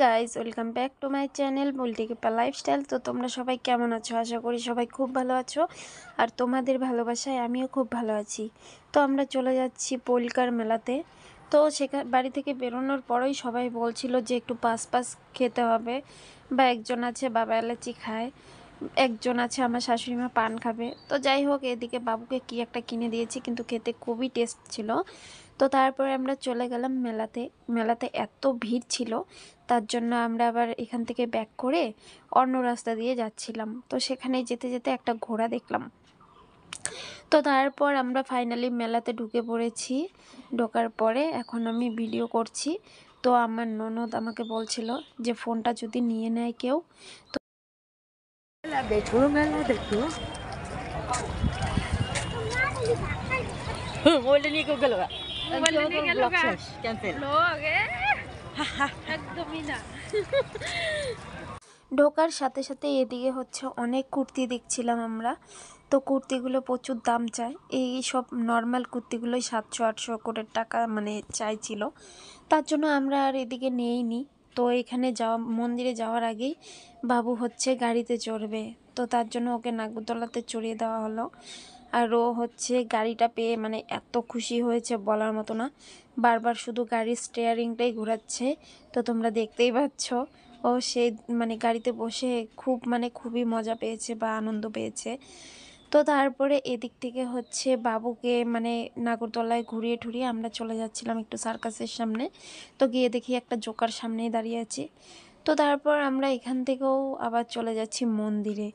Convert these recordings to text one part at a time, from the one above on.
Guys, welcome back to my channel মুলটিকিপা lifestyle. তো তোমরা সবাই কেমন আছো? আশা করি সবাই খুব ভালো আছো, আর তোমাদের ভালোবাসায় আমিও খুব ভালো আছি। তো আমরা চলে যাচ্ছি পোলকার মেলাতে। তো সেখানে বাড়ি থেকে বেরোনোর পরেই সবাই বলছিল যে একটু পাস পাস খেতে হবে, বা একজন আছে বাবা এলাচি খায়, একজন আছে আমার শাশুড়ি মা পান খাবে। তো যাই হোক, এদিকে বাবুকে কি একটা কিনে দিয়েছি, কিন্তু খেতে খুবই টেস্ট ছিল। তো তারপরে আমরা চলে গেলাম মেলাতে। মেলাতে এত ভিড় ছিল, তার জন্য আমরা আবার এখান থেকে ব্যাক করে অন্য রাস্তা দিয়ে যাচ্ছিলাম। তো সেখানে যেতে যেতে একটা ঘোড়া দেখলাম। তো তারপর আমরা ফাইনালি মেলাতে ঢুকে পড়েছি। ঢোকার পরে এখন আমি ভিডিও করছি। তো আমার ননদ আমাকে বলছিল যে ফোনটা যদি নিয়ে নেয় কেউ। তো দেখো মেলা দেখো, মোবাইলটা নিয়ে কেউ গেল, একদমই না। ঢোকার সাথে সাথে এদিকে হচ্ছে অনেক কুর্তি দেখছিলাম আমরা। তো কুর্তিগুলো প্রচুর দাম চায়, এই সব নর্মাল কুর্তিগুলোই 700-800 করে টাকা মানে চাইছিল। তার জন্য আমরা আর এদিকে নেইনি। তো এখানে মন্দিরে যাওয়ার আগেই বাবু হচ্ছে গাড়িতে চড়বে, তো তার জন্য ওকে নাগরদোলাতে চড়িয়ে দেওয়া হলো। আর ও হচ্ছে গাড়িটা পেয়ে মানে এত খুশি হয়েছে বলার মতো না, বারবার শুধু গাড়ির স্টিয়ারিংটাই ঘোরাচ্ছে। তো তোমরা দেখতেই পাচ্ছ, ও সেই মানে গাড়িতে বসে খুবই মজা পেয়েছে বা আনন্দ পেয়েছে। তো তারপরে এদিক থেকে হচ্ছে বাবুকে মানে নাগরদোলায় ঘুরিয়ে ঠুরিয়ে আমরা চলে যাচ্ছিলাম একটু সার্কাসের সামনে। তো গিয়ে দেখি একটা জোকার সামনেই দাঁড়িয়ে আছে। তো তারপর আমরা এখান থেকেও আবার চলে যাচ্ছি মন্দিরে।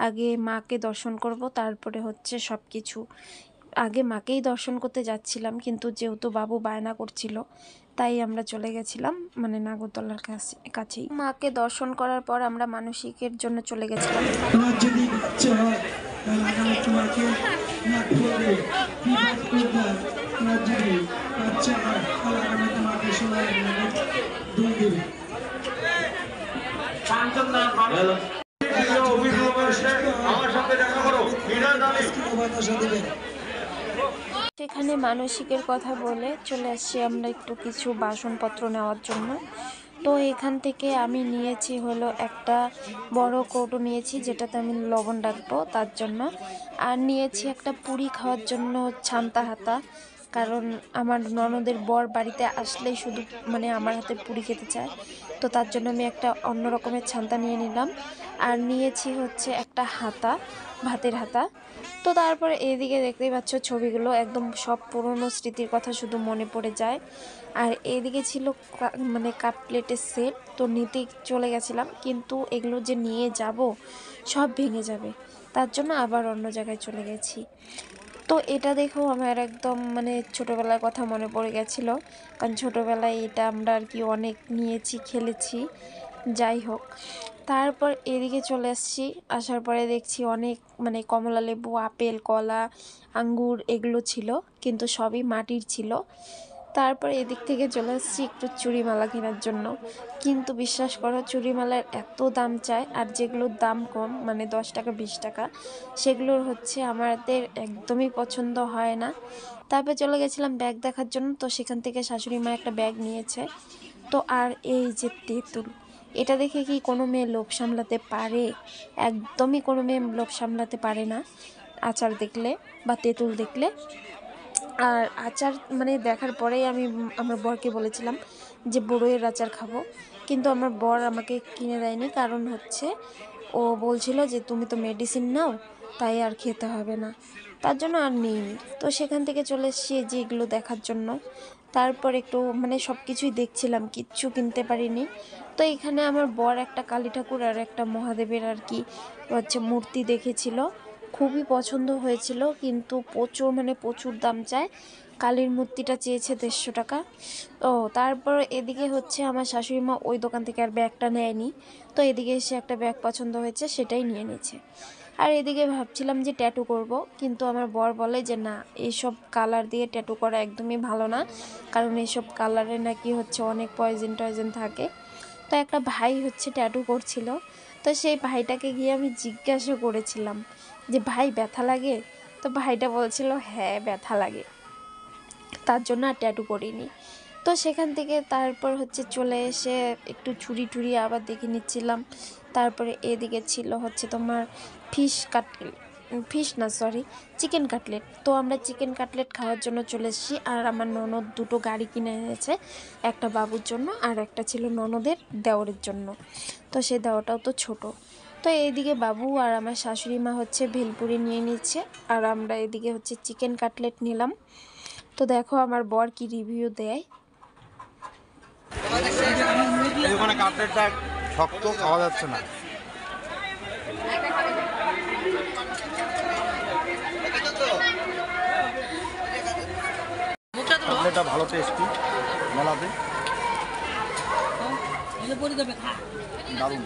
আগে মাকে দর্শন করব, তারপরে হচ্ছে সব কিছু। আগে মাকেই দর্শন করতে যাচ্ছিলাম, কিন্তু যেহেতু বাবু বায়না করছিল তাই আমরা চলে গেছিলাম মানে নাগরদোলার কাছেই। মাকে দর্শন করার পর আমরা মানসিকের জন্য চলে গেছিলাম। সেখানে মানসিকের কথা বলে চলে আসছি আমরা একটু কিছু বাসনপত্র নেওয়ার জন্য। তো এখান থেকে আমি নিয়েছি হলো একটা বড় কৌটো নিয়েছি, যেটাতে আমি লবণ রাখবো তার জন্য। আর নিয়েছি একটা পুরি খাওয়ার জন্য ছান্তা হাতা, কারণ আমার ননদের বর বাড়িতে আসলেই শুধু মানে আমার হাতে পুরি খেতে চায়। তো তার জন্য আমি একটা অন্য রকমের ছান্তা নিয়ে নিলাম। আর নিয়েছি হচ্ছে একটা হাতা, ভাতের হাতা। তো তারপরে এইদিকে দেখতেই পাচ্ছ ছবিগুলো, একদম সব পুরনো স্মৃতির কথা শুধু মনে পড়ে যায়। আর এইদিকে ছিল মানে কাপ প্লেটের সেট। তো নিতে চলে গেছিলাম, কিন্তু এগুলো যে নিয়ে যাব সব ভেঙে যাবে, তার জন্য আবার অন্য জায়গায় চলে গেছি। তো এটা দেখেও আমার একদম মানে ছোটোবেলার কথা মনে পড়ে গেছিলো, কারণ ছোটোবেলায় এটা আমরা আর কি অনেক নিয়েছি, খেলেছি। যাই হোক, তারপর এদিকে চলে আসছি। আসার পরে দেখছি অনেক মানে কমলা লেবু, আপেল, কলা, আঙ্গুর এগুলো ছিল, কিন্তু সবই মাটির ছিল। তারপর এদিক থেকে চলে আসছি একটু চুড়িমালা কেনার জন্য, কিন্তু বিশ্বাস করো চুড়িমালার এত দাম চায়, আর যেগুলোর দাম কম মানে 10 টাকা 20 টাকা, সেগুলোর হচ্ছে আমাদের একদমই পছন্দ হয় না। তারপর চলে গেছিলাম ব্যাগ দেখার জন্য। তো সেখান থেকে শাশুড়ি মা একটা ব্যাগ নিয়েছে। তো আর এই যে তেঁতুল, এটা দেখে কি কোনো মেয়ে লোভ সামলাতে পারে? একদমই কোনো মেয়ে লোভ সামলাতে পারে না আচার দেখলে বা তেঁতুল দেখলে। আর আচার মানে দেখার পরেই আমি আমার বরকে বলেছিলাম যে বড়ইয়ের আচার খাবো, কিন্তু আমার বর আমাকে কিনে দেয়নি, কারণ হচ্ছে ও বলছিল যে তুমি তো মেডিসিন নাও, তাই আর খেতে হবে না, তার জন্য আর নিইনি। তো সেখান থেকে চলে এসেছি যে এগুলো দেখার জন্য। তারপর একটু মানে সব কিছুই দেখছিলাম, কিচ্ছু কিনতে পারিনি। তো এখানে আমার বর একটা কালী ঠাকুর আর একটা মহাদেবের আর কি হচ্ছে মূর্তি দেখেছিল, খুবই পছন্দ হয়েছিল, কিন্তু প্রচুর দাম চায়। কালীর মূর্তিটা চেয়েছে 150 টাকা। ও তারপর এদিকে হচ্ছে আমার শাশুড়ি মা ওই দোকান থেকে আর ব্যাগটা নেয়নি। তো এদিকে এসে একটা ব্যাগ পছন্দ হয়েছে, সেটাই নিয়ে নিয়েছে। আর এদিকে ভাবছিলাম যে ট্যাটু করব, কিন্তু আমার বর বলে যে না, এইসব কালার দিয়ে ট্যাটু করা একদমই ভালো না, কারণ এইসব কালারে নাকি হচ্ছে অনেক পয়জন থাকে। তো একটা ভাই হচ্ছে ট্যাটু করছিল, তো সেই ভাইটাকে গিয়ে আমি জিজ্ঞাসা করেছিলাম যে ভাই ব্যথা লাগে? তো ভাইটা বলছিল হ্যাঁ ব্যথা লাগে, তার জন্য আর ট্যাটু করিনি। তো তো সেখান থেকে তারপর হচ্ছে চলে এসে একটু ছুরি টুরি আবার দেখে নিচ্ছিলাম। তারপরে এদিকে ছিল হচ্ছে তোমার ফিশ কাটলেট, ফিশ না সরি, চিকেন কাটলেট। তো আমরা চিকেন কাটলেট খাওয়ার জন্য চলে এসেছি। আর আমার ননদ দুটো গাড়ি কিনে এনেছে, একটা বাবুর জন্য আর একটা ছিল ননদের দেওরের জন্য। তো সেই দেওয়াটাও তো ছোট। তো এইদিকে বাবু আর আমার শাশুড়ি মা হচ্ছে ভেলপুরি নিয়ে নিচ্ছে, আর আমরা এদিকে হচ্ছে চিকেন কাটলেট নিলাম। তো দেখো আমার বর কি রিভিউ দেয়। ওখানে কাটলেটটা শক্ত, খাওয়া যাচ্ছে না। কাটলেটটা ভালো টেস্টি, মেলাতে দারুণ।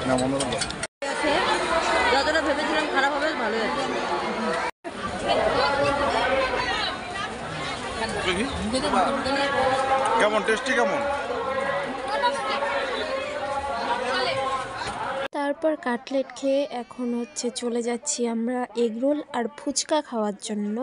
না মনে হলো যতটা ভেবেছিলাম খারাপ হবে ভালোই আছে। কেমন টেস্টি কেমন? তারপর কাটলেট খেয়ে এখন হচ্ছে চলে যাচ্ছি আমরা এগরোল আর ফুচকা খাওয়ার জন্য।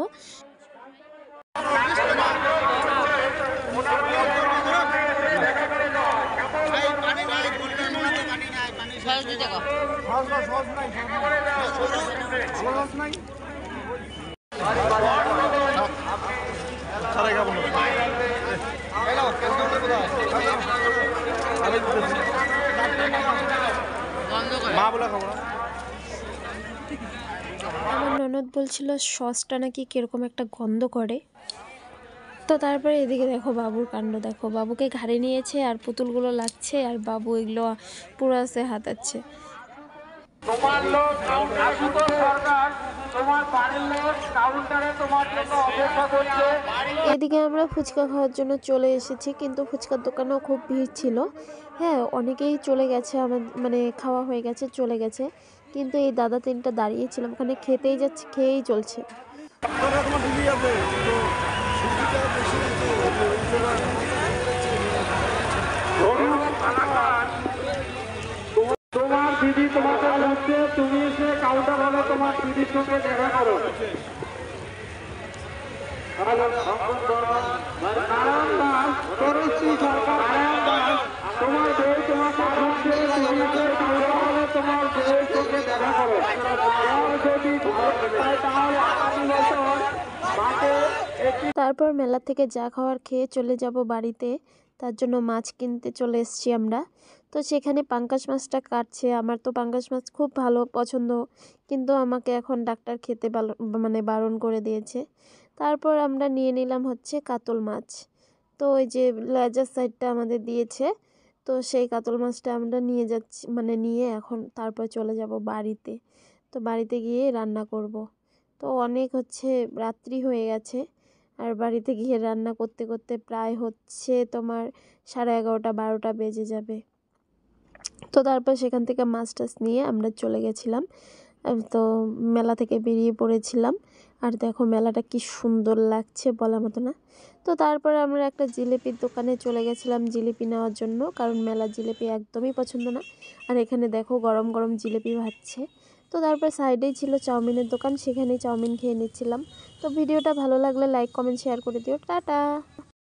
আমার ননদ বলছিল সসটা নাকি কিরকম একটা গন্ধ করে। তো তারপরে এদিকে দেখো বাবুর কাণ্ড, দেখো বাবুকে ঘাড়ে নিয়েছে আর পুতুলগুলো লাগছে আর বাবু এগুলো পুরো আছে হাতাচ্ছে। তোমার লোক আশুতোষ সরকার, তোমার বাড়ির লোক কাউন্টারে তোমার জন্য অপেক্ষা করছে। এদিকে আমরা ফুচকা খাওয়ার জন্য চলে এসেছি, কিন্তু ফুচকার দোকানেও খুব ভিড় ছিল। হ্যাঁ, অনেকেই চলে গেছে, আমার মানে খাওয়া হয়ে গেছে, চলে গেছে। কিন্তু এই দাদা তিনটা দাঁড়িয়েছিলাম ওখানে, খেতেই যাচ্ছে, খেয়েই চলছে। তোমার দিদি তোমাকে বলছে, তুমি এসে কাউন্টার হলে তোমার দিদির সঙ্গে দেখা করো। নারায়ণ দাস, তরুশ্রী সরকার, নারায়ণ দাস, তোমার বই তোমাকে বলছে, তুমি এসে কাউন্টার হলে তোমার বইয়ের সঙ্গে দেখা করো। আর যদি ভালো হয় তাহলে আগামী বছর মাকে একটি। তারপর মেলা থেকে যা খাওয়ার খেয়ে চলে যাব বাড়িতে। তার জন্য মাছ কিনতে চলে এসেছি আমরা। তো সেখানে পাঙ্গাস মাছটা কাটছে, আমার তো পাঙ্গাস মাছ খুব ভালো পছন্দ, কিন্তু আমাকে এখন ডাক্তার খেতে মানে বারণ করে দিয়েছে। তারপর আমরা নিয়ে নিলাম হচ্ছে কাতল মাছ। তো ওই যে লেজার সাইডটা আমাদের দিয়েছে, তো সেই কাতল মাছটা আমরা নিয়ে যাচ্ছি, মানে নিয়ে এখন তারপর চলে যাব বাড়িতে। তো বাড়িতে গিয়ে রান্না করব। তো অনেক হচ্ছে রাত্রি হয়ে গেছে, আর বাড়িতে গিয়ে রান্না করতে করতে প্রায় হচ্ছে তোমার 11:30 12টা বেজে যাবে। তো তারপর সেখান থেকে মাছ টাছ নিয়ে আমরা চলে গেছিলাম। তো মেলা থেকে বেরিয়ে পড়েছিলাম। আর দেখো মেলাটা কি সুন্দর লাগছে, বলার মতো না। তো তারপরে আমরা একটা জিলিপির দোকানে চলে গেছিলাম জিলিপি নেওয়ার জন্য, কারণ মেলার জিলিপি একদমই পছন্দ না। আর এখানে দেখো গরম গরম জিলিপি ভাজছে। তো তারপর সাইডেই ছিল চাউমিনের দোকান, সেখানেই চাউমিন খেয়ে নিচ্ছিলাম। তো ভিডিওটা ভালো লাগলে লাইক কমেন্ট শেয়ার করে দিও। টাটা।